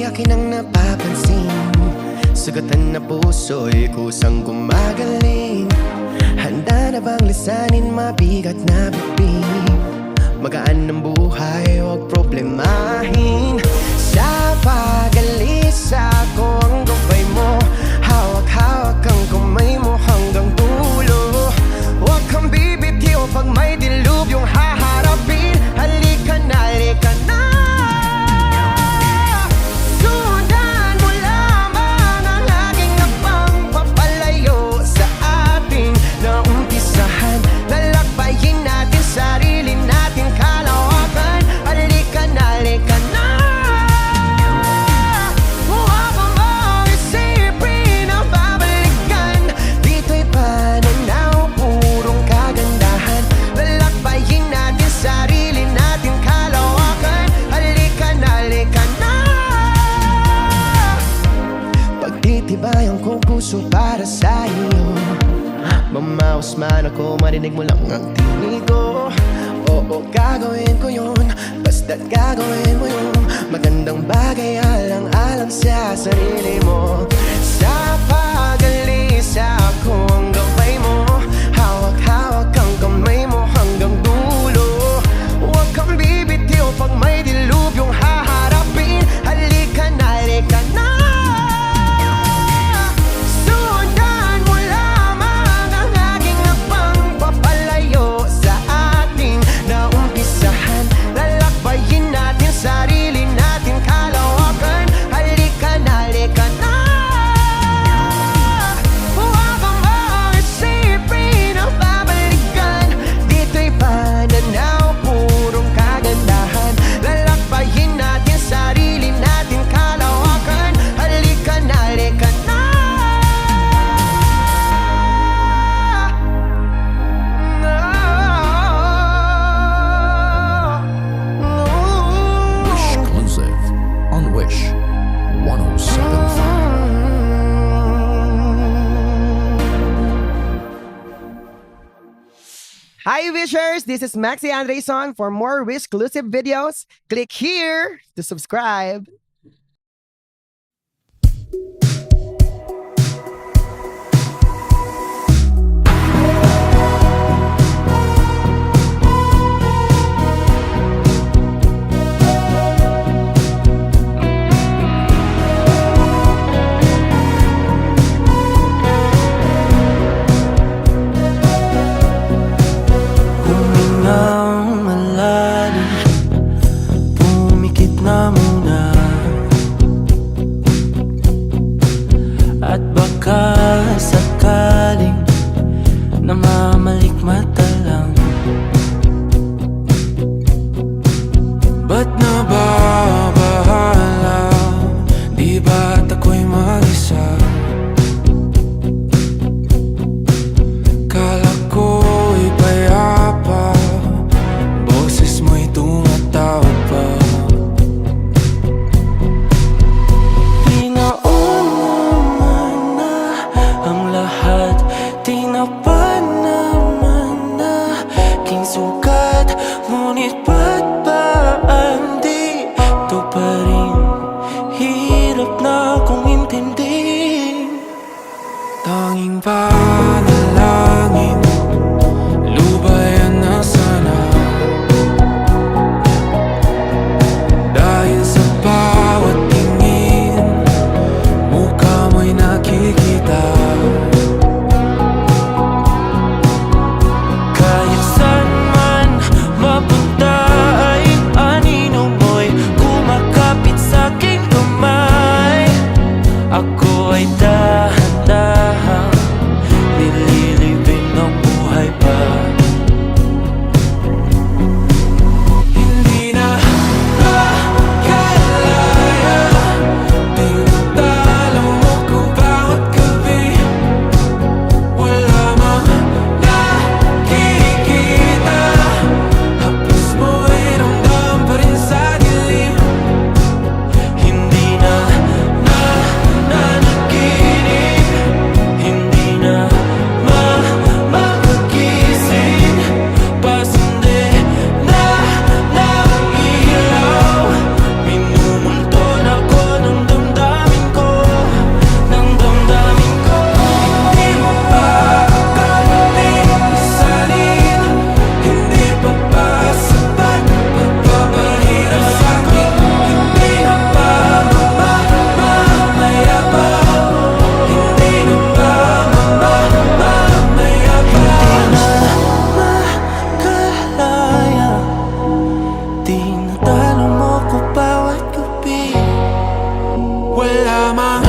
akin ang napapansin. Sugatan na puso'y kusang gumagaling. Handa na bang lisanin mabigat na bibig? Magaan ng buhay, huwag problemahin. Sa pag-alisa ko ang gabay mo, hawak-hawak ang kamay mo hanggang dulo. Huwag kang bibitiw pag may dilubyong haharapin. Halika na, halika na. Sundan mo lamang ang aking napangpapalayo sa ating naumpisahan. Lalakbayin natin sarili natin kalawakan. Halika na, halika na. Huwag mo mong isipin ang babalikan. Dito'y pananaw, purong kagandahan. Lalakbayin natin sarili natin kalawakan. Halika na, halika na. Pagtitibayan kong puso para sa iyo. Mamaos man ako, marinig mo lang ang tinig ko. Oo, gagawin ko yun, basta't gagawin mo yun. Magandang bagay, alang-alang sa sarili mo. Sa pag-alisa ko ang gabay mo, hawak-hawak ang kamay mo hanggang dulo. Huwag kang bibitiw pag may dilubyong haharapin. Halika na, halika na. Sundan mo lamang ang aking napangpapalayo sa ating naumpisahan. Lalakbayin natin sarili natin kalawakan. Halika na, halika na. Huwag kang maisipin ang babalikan. Dito'y pananaw, purong kagandahan. Lalakbayin natin sarili natin kalawakan. Halika na, halika na. Exclusive on Wish 107.5. Hi Wishers, this is Maxi Andreson. For more Wish-exclusive videos, click here to subscribe. Humingang malalim, pumikit na muna. At baka sakaling namamalikmata lang. Ba't nababahala? Di ba't ako'y mag-isa? Kala ko'y payapa, boses mo'y tumatawag pa. Pinaon naman na ang lahat, tinapan naman na aking sugat. Ngunit ba't ba di ito pa rin? Hirap na akong intindihin. Tanging panalangin, lubayan na sana. Dahil sa bawat tingin, mukha mo'y nakikita. Kahit saan man mapunta ay anino mo'y kumakapit sa'king kamay. Ako ay dahan-dahan nililibing ang lamang